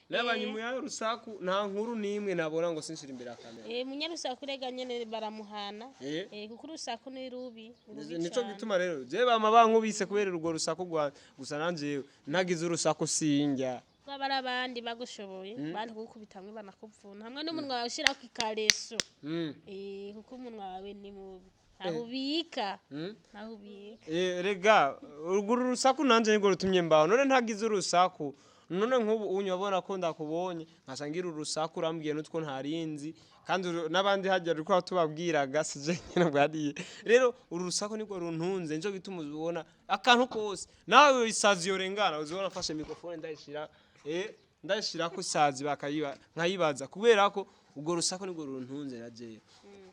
N'abanyumuya rusaku nta nkuru nimwe nabona ngo sinshira imbere akamera. Munyarusaku rega nyene baramuhana. Kuko urusaku ni rubi. Nico gituma rero je bama bankubise kubera urwo rusaku gusa nanje nagize urusaku sinjya. Babara abandi bagushoboye bandi kugukubitamwe banakuvuna hamwe n'umunwa wawe ushira ku ikareso. Kuko umunwa wawe ni mubi. Ahubika. Rega urwo rusaku nanje niko rutumye mbaho none ntagize urusaku none nk'ubu unyobora ko ndakubonye nkasangira urusaku urambwiye n'utwo ntarinzi kandi n'abandi hajya riko tubabwiraga sije nyine bwariye rero urusaku niko runtunze njo bituma ubona akantu kose nawe isazi yorengana uzibona afashe microphone ndashira ko isazi bakayiba nkayibaza kubera ko ubwo rusaku niko runtunze naje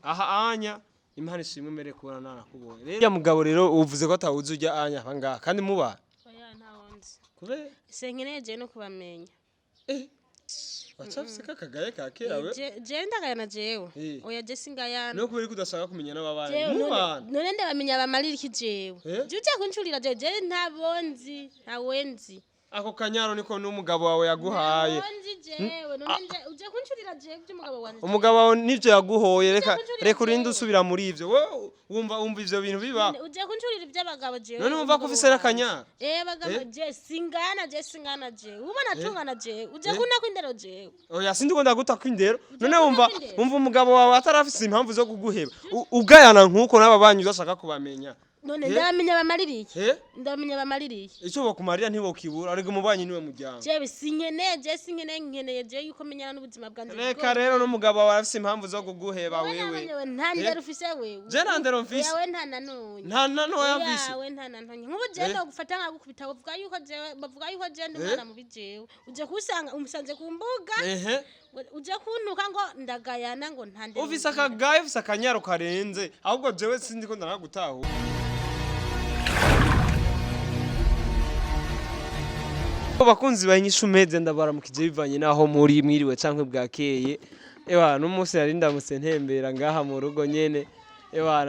aha anya Imana ishimwe mbere kubona narakubonye rero ya mugabo rero uvuze ko atawuzi ujya anya abanga kandi muba oya ntawonzi kube senkineje no kubamenya wacafise kakagaye ka kera we je ndagayana jewe oya je singayana no kubera kudashaka kumenya n'ababana mubana none ndabamenya bamarira iki jewe je uje kuncurira je ntabonzi ntawenzi ako kanyaro niko n'umugabo wawe yaguhaye ntabonzi jewe none uje kuncurira je by'umugabo wanje umugabo wawe nivyo yaguhoye reka urinde usubira muri ivyo wowe wumva ivyo bintu biba uje kuncurira iby'abagabo jewe none wumva ko ufise n'akanyaro bagabo je singana je ubona tungana je uje kuna kwindero jewe oya sindi ko ndaguta kwindero none wumva umugabo wawe atarafise impamvu zo kuguheba ugayana nkuko n'ababanyi udashaka kubamenya none ndamenya bamaririye ndamenya bamaririye icyo bakumarira ntibokibura ariko umubanyi niwe mujyana jewe nkeneye je yuko menyana n'ubuzima bwanje reka rero n'umugabo wawe afise impamvu zo kuguheba wewe nta ndero ufise wewe je nta ndero mfise yawe nta nanonye yafise yawe nta nanonye nk'ubu je ndagufata nkagukubita bavuga yuko je ndi mwana mubi jewe uje kusanga umusanze ku mbuga uje kuntuka ngo ndagayana ngo nta ndero ufise akagaye ufise akanyaro karenze ahubwo jewe sindi ko ndaragutaho bakunzi bayinyisha umeze ndabaramukije bivanye naho muri mwiriwe cankwe bwakeye n'umunsi nari ndamutse ntembera ngaha mu rugo nyene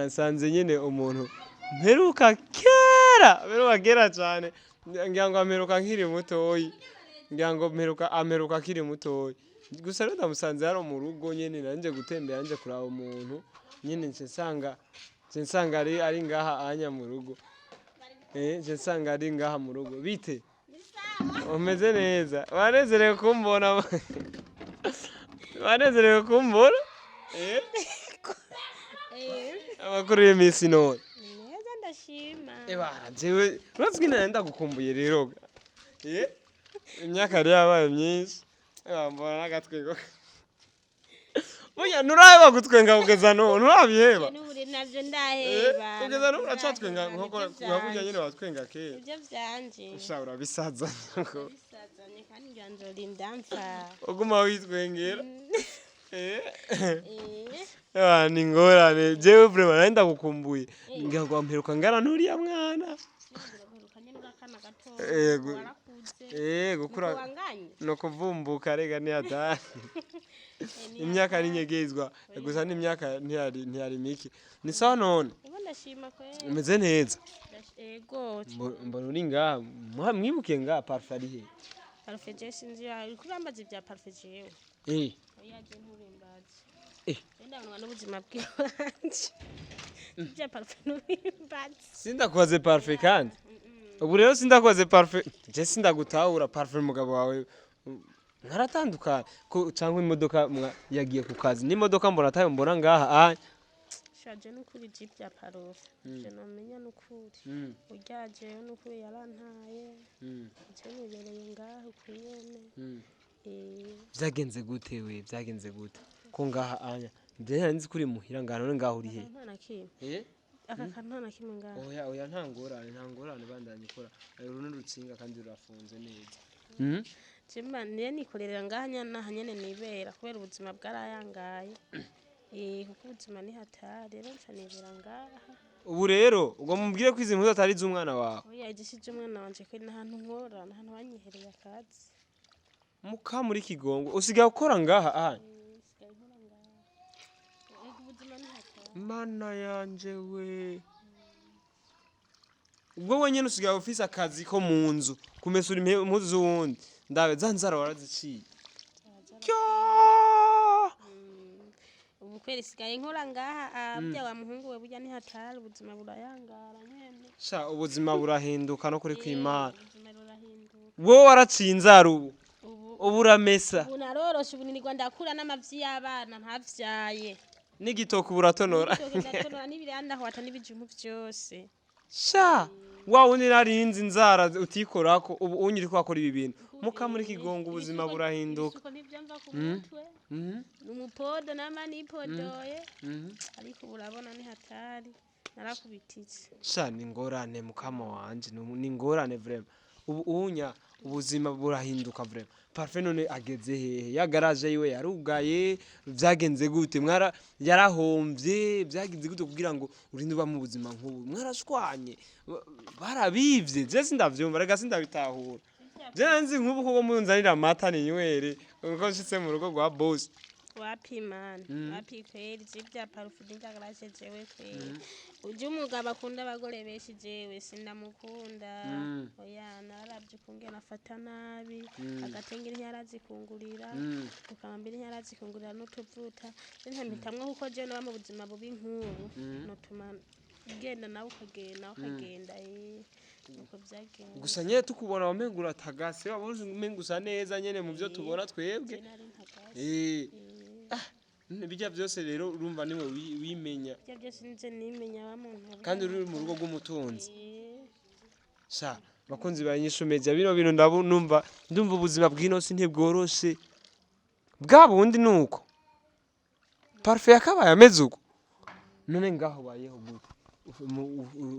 nsanze nyene umuntu mperuka kera cyane ngira ngo ameruka nkiri mutoyi ameruka akiri mutoyi gusa rero ndamusanze haro mu rugo nyene nanje gutembera nje kuraba umuntu nyene nsanga ari ngaha anya mu rugo nsanga ari ngaha mu rugo bite umeze neza wanezerewe kumbona amakuru y'imisi none neza ndashima jewe urazwi nenda gukumbuye rero imyaka yari yabaye myinshi mbona n'agatwego burya nturaheba gutwenga kugeza none nturabiheba navyo ndaheba kugeza none uracatwenga nkuko burya nyene watwenga kera ibyo vyanje ushobora bisazanya kandi nganzo lindamfa uguma witwengera ni ngorane jewe vraiment nari ndagukumbuye ngira ngo wamperuka ngana n'uriya mwana gukura no kuvumbuka rega ni hatari imyaka ari nyegezwa gusa n'imyaka ntiyari miki ni sawa none umeze neza mbona uri ngaha mwibuke ngaha parfait ari he parfait je sinzi uri kurambaza ibya parfait jewe yaje nturimbaza ndabona n'ubuzima bwanje ibya parfait nturimbaza sindakoze parfait kandi ubu rero sindakoze parfait je sindagutahura parfait umugabo wawe ntaratandukana ko cyangwa imodoka yagiye ku kazi n'imodoka mbona atayo mbona ngaha shaje n'ukuri bya parofe je nomenya n'ukuri uryaje n'ukuri yarantaye je nibereye ngaha kuyene byagenze gute ko ngaha anya ndenya nzi kuri muhira ngana none ngaho uri he aka kantu nta kimwe ngaha oya ntangorane bandanye ikora runo rutsinga kandi rurafunze neza Jemba nikorera ngaha nyene nibera kubera ubuzima bwarayangaye kuko ubuzima ni hatari rero nsanibera ngaha ubu rero ubwo mubwire ko izi mpuzu atari z'umwana wawe oya igishije umwana wanje ko nahantu nkora nahantu banyihereye akazi muka muri Kigongo usigaye ukora ngaha usigaye nkora ngaha ubuzima ni hatari mana yanje we ubwo wenyene usigaye ufise akazi ko mu nzu kumesura impuzu z'uwundi ndabe za nzara waraziciye ubu kweri sigaye nkora ngaha bya wa muhungu we burya ntihatari ubuzima burayangara nyene sha ubuzima burahinduka no kuri kw'Imana ubuzima burahinduka wowe waraciye inzara ubu uramesa ubu naroroshe ubu nirirwa ndakura n'amavyi y'abana ntavyaye n'igitoki buratonora ndatonora n'ibiranda hwata n'ibijumbu vyose sha wa wundi narinzi inzara utikorako ubu unyiri ko akora ibi bintu muka muri kigongo ubuzima burahinduka uko ntivyamva ku mutwe umupodo n'amanipodoye ariko urabona ntihatari narakubititse sha ni ngorane mukama wanje ni ngorane vraiment ubu unya ubuzima burahinduka vraiment parfait none ageze hehe ya garage yiwe yarugaye vyagenze gute mwara yarahomvye vyagenze gute kugira ngo urinde uba mu buzima nk'ubu mwarashwanye barabivye je sindavyumva rega sindabitahura je nzi nk'ubu ko munzanira amata ni nywere uko nshitse mu rugo rwa boss wapi man wapi kweli zibya parufu ndagaraje jewe kweli uje umugabo akunda abagore benshi jewe sindamukunda oya naravye kungena afata nabi agatengera ntiyarazikungurira ukambira ntiyarazikungurira n'utuvuta ntampitamwe kuko je no mu buzima bubi nk'ubu notuma genda nawe ukagenda nuko byagenda gusa nyene tukubona wamengura tagase wabuze umengusa neza nyene mu byo tubona twebwe bijya byose rero urumva niwe wimenya bijya byose nje nimenya wa muntu kandi uri mu rugo rw'umutunzi sha bakunzi banyishumeje bino bintu ndumva ubuzima bw'inosi ntibworoshe bwa bundi nuko parfait yakabaye ameze uko none ngaho bayeho gute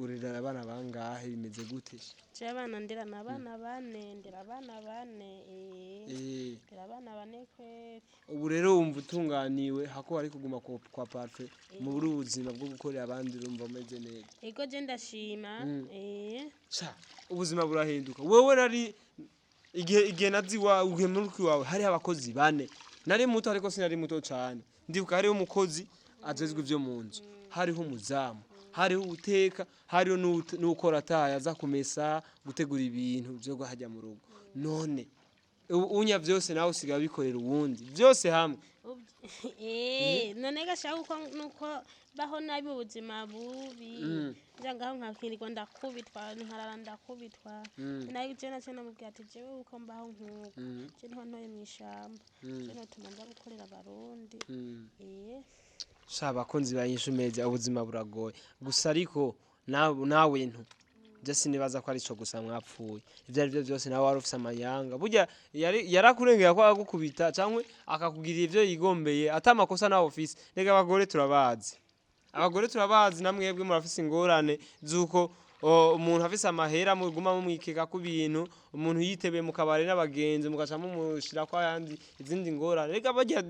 urera abana bangahe bimeze gute je abana ndera nabana bane ndera abana bane kweri ubu rero wumva utunganiwe hako ari kuguma kwa parfait mu buri ubuzima bwo gukorera abandi urumva umeze neza ego je ndashima sha ubuzima burahinduka wewe nari igihe nazi wa ugemuruki wawe hari abakozi bane nari muto ariko sinari muto cyane ndibuka hariho umukozi azezwe ivyo mu nzu hariho umuzamu hariho uteka hariho n'ukora ataya aza kumesa gutegura ibintu byo guhajya mu rugo none unya byose nawe usigaye bikorera uwundi byose hamwe none gashaka uko nuko baho nabi ubuzima bubi njangaho nkakirirwa ndakubitwa nkarara ndakubitwa nayo je nace namubwira ati jewe uko mbaho nkuko je ntoye mwishamba je notuma nza gukorera abarundi shaba konzi banyishumeje ubuzima buragoye gusa ariko nawe ntu je sinibaza ko ari cyo gusa mwapfuye ivyo ari byo byose nawe warufise amanyanga burya yarakurengera ko agukubita cyangwa akakugirira ivyo yigombeye atamakosa nawe office rega abagore turabazi namwebwe murafise ingorane zuko umuntu afise amahera muguma mumwikeka ku bintu umuntu yitebe mu kabare n'abagenzi mugaca mumushira kwa yandi izindi ngorane rega bajya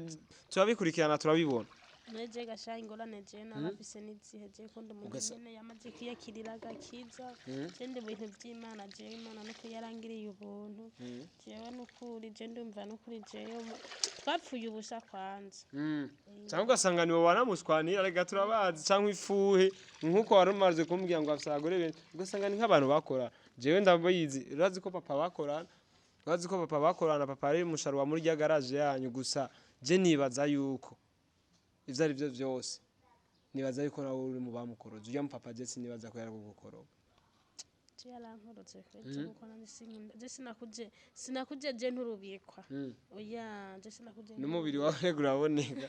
turabikurikirana turabibona neje gasha ingorane je n'abafise n'iziheje ko ndumugene yamaze kwiyakirira gakiza cende bintu by'Imana je Imana no kuyarangiriye ubuntu jewe n'ukuri je ndumva n'ukuri jewe twapfuye ubusa kwanza cyangwa ugasanga niwe wanamushwanira rega turabazi cyangwa ifuhe nkuko warumaze kumbwira ngo afisa abagore benshi ugasanga ni nk'abantu bakora jewe ndabayizi urazi ko papa bakorana papa ari musharo wa muri rya garage yanyu gusa je nibaza yuko ivyo ari byo byose nibaza yuko nawe uri mu bamukoroje ujya mu papa je sinibaza ko yaragukoroga je yarankorotse kwete nuko sinakuje je nturubikwa oya je sinakuje n'umubiri wawe uraboneka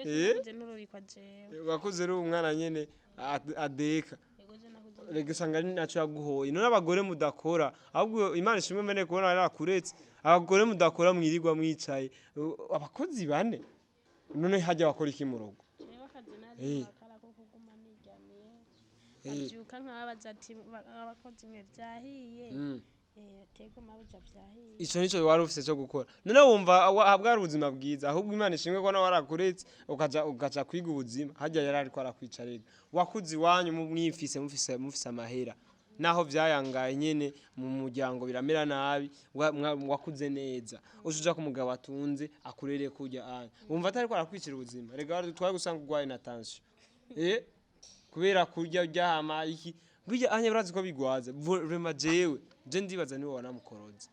je nturubikwa je wakuze uri umwana nyene adeka rega sanga naco yaguhoye none abagore mudakora ahubwo Imana ishimwe mene kubona yarakuretse abagore mudakora mwirirwa mwicaye abakozi bane none hajya bakora iki mu rugo abyuka nk'ababaza ati abakozi mwe byahiye tego mabuja byahiye ico nico wari ufise cyo gukora none wumva bwari ubuzima bwiza ahubwo Imana ishimwe ko nawe warakuretse ukaja kwiga ubuzima hajya yarari ko arakwicarira wakuzi wanyu mwifise mufise amahera naho byayangaye nyene mu muryango biramera nabi wakuze neza ujuja ku mugabo atunze akurere kujya anya wumva atari ko arakwicira ubuzima rega twari gusanga ugwaye na tension kubera kurya byahama iki burya anya barazi ko bigwaza vraiment jewe je ndibaza niwe wanamukoroza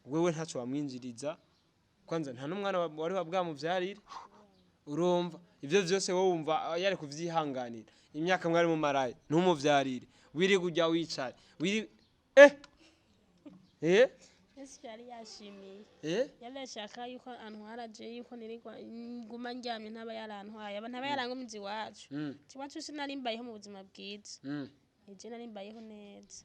wewe ntaco wamwinjiriza kwanza nta n'umwana wari wabwamuvyarira urumva ivyo vyose wowe wumva yari kuvyihanganira imyaka mwari mu maraye ntumuvyarire wiri kujya wicara wiri Yesu yari yashimiye yari ashaka yuko antwara je yuko nirigwa nguma ndyamye ntaba yarantwaye ntaba yarangumizi wacu iwacu sinari mbayeho mu buzima bwiza je nari mbayeho neza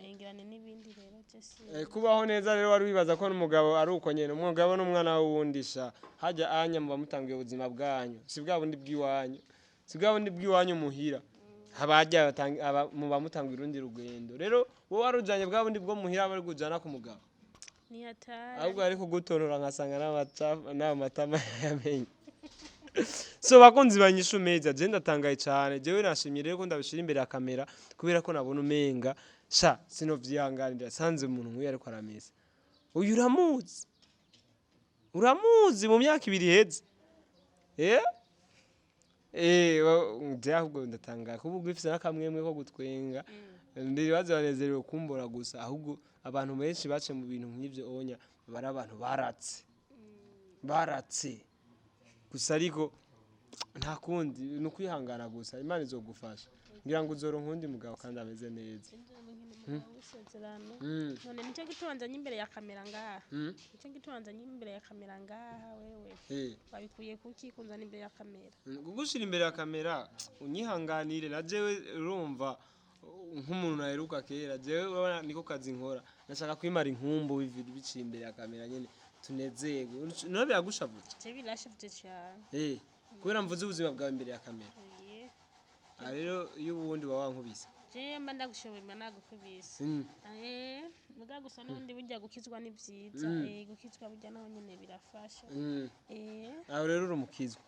engirane n'ibindi rero je kubaho neza rero wari wibaza ko n'umugabo ari uko nyene umugabo n'umwana w'uwundisha hajya anya muba mutangiye ubuzima bwanyu si bwa bundi bw'iwanyu si bwa bundi bw'iwanyu muhira habajya muba mutangiye urundi rugendo rero wowe warujanye bwa bundi bwo muhira bari kujana ku mugabo ni hatari ahubwo ari kugutonora nkasanga n'amatama yamenye so bakunzi banyisha umeza je ndatangaye cyane jewe nashimye rero ko ndabishira imbere ya kamera kubera ko nabona umenga sha sinovyihanganira sanze umuntu nk'uyu ariko arameza uyu uramuzi mu myaka 2 iheze ahubwo ndatangaye kuba ugifise n'akamwemwe ko gutwenga ndibaza banezerewe kumbora gusa ahubwo abantu benshi bace mu bintu nk'ivyo onya bari abantu baratse gusa ariko nta kundi ni ukwihangana gusa imana izogufasha ngira ngo uzoronka undi mugabo kandi ameze neza none nicyo gitubanzanye imbere ya kamera ngaha nicyo gitubanzanye imbere ya kamera ngaha wewe babikuye kuki kunzana imbere ya kamera gugushira imbere ya kamera unyihanganire na jewe urumva nk'umuntu naheruka kera jewe niko kazi nkora nashaka kwimara inkumbu biciye imbere ya kamera nyene tunezerwe no biragushavuje je birashavuje cyane kubera mvuze ubuzima bwawe imbere ya kamera rero iyo ubundi baba wankubise je mba ndagushoboye mba nagukubise muga gusa n'ubundi burya gukizwa ni byiza gukizwa burya naho nyene birafasha aho rero urumukizwa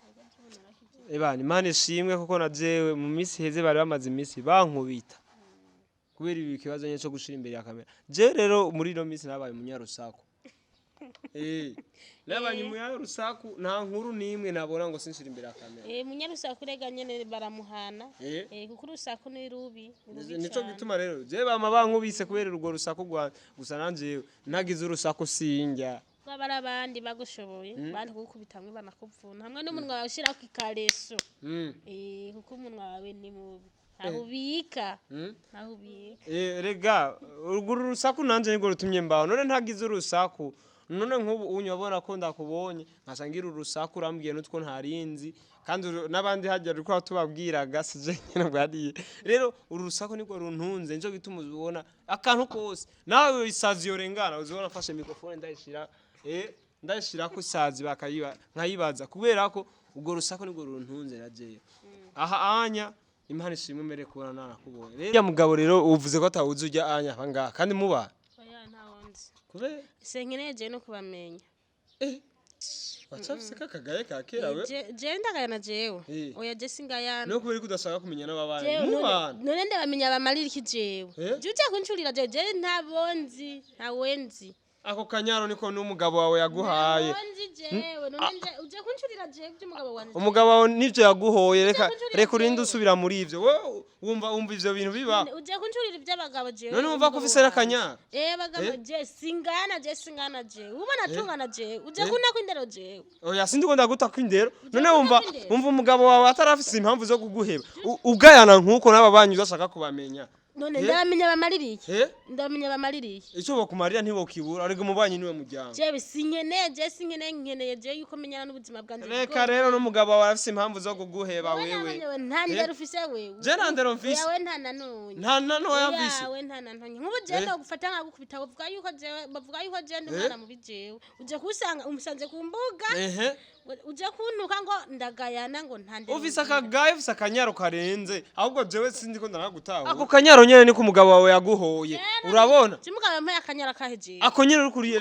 ebana imana ishimwe kuko na jewe mu minsi heze bari bamaze iminsi bankubita kubera ibi kibazo nyine cyo gushira imbere ya kamera je rero muri no minsi nabaye munyarusaku nabanye munyarusaku nta nkuru nimwe nabona ngo sinshira imbere ya kamera munyarusaku rega nyene baramuhana kuko urusaku ni rubi nico gituma rero je bama bankubise kubera urwo rusaku gusa nanje nagize urusaku sinjya babara abandi bagushoboye bandi kugukubitamwe banakuvuna hamwe n'umunwa wawe ushira ku ikareso kuko umunwa wawe ni mubi ahubika rega urwo rusaku nanje niko rutumye mbaho none ntagize urusaku none nk'ubu unyobora ko ndakubonye nkasangira urusaku urambwiye n'utwo ntarinzi kandi n'abandi hajya riko tubabwiraga sije nyene bwadiye rero urusaku niko runtunze njo gituma uzubona akantu kose nawe isazi yorengana uzubona fashe microphone ndashira ko isazi bakayiba nkayibaza kubera ko ubwo rusaku niko runtunze naje aha anya imana ishimwe mbere kubona narakubonye rero mugabo rero uvuze ko atawuze ujya anya hanga kandi muba kube senkeneje no kubamenya wacafise kakagaye ka kera we je ndagaya na jewe oya je singayana no kubera kudashaka kumenya n'ababana mubana none ndabamenya bamarira iki jewe je uje kuncurira je ntabonzi ntawenzi ako kanyaro niko n'umugabo wawe yaguhaye ntabonzi jewe none uje kuncurira je by'umugabo wanje umugabo wawe nivyo yaguhoye reka urinde usubira muri ivyo wowe wumva ivyo bintu biba uje kuncurira iby'abagabo jewe none wumva ko ufise n'akanyaro bagabo je singana je ubona tungana je uje kuna kwindero je oya sindi ko ndaguta kwindero none wumva umugabo wawe atarafise impamvu zo kuguheba ugayana nkuko n'ababanyu udashaka kubamenya none ndamenya bamaririye ndamenya bamaririye icyo bakumarira ntibokibura ariko umubanyi niwe mujyamo jewe sinkeneye je yuko menyana n'ubuzima bwanjye reka rero n'umugabo wawe afise impamvu zo kuguheba wewe nta ndero ufise wewe je nta ndero mfise yawe nta nanone yamfise yawe nta nanone nk'ubu je no gufata nkagukubita bavuga yuko je ndi mwana mu bijewe uje kusanga umusanze ku mbuga uje kuntuka ngo ndagayana ngo nta ndero ufise akagaye ufise akanyaro karenze ahubwo jewe sindi ko ndanagutaho ako kanyaro nyene niko umugabo wawe yaguhoye urabona umugabo yampaye akanyara kaheje ako nyene uri kuriye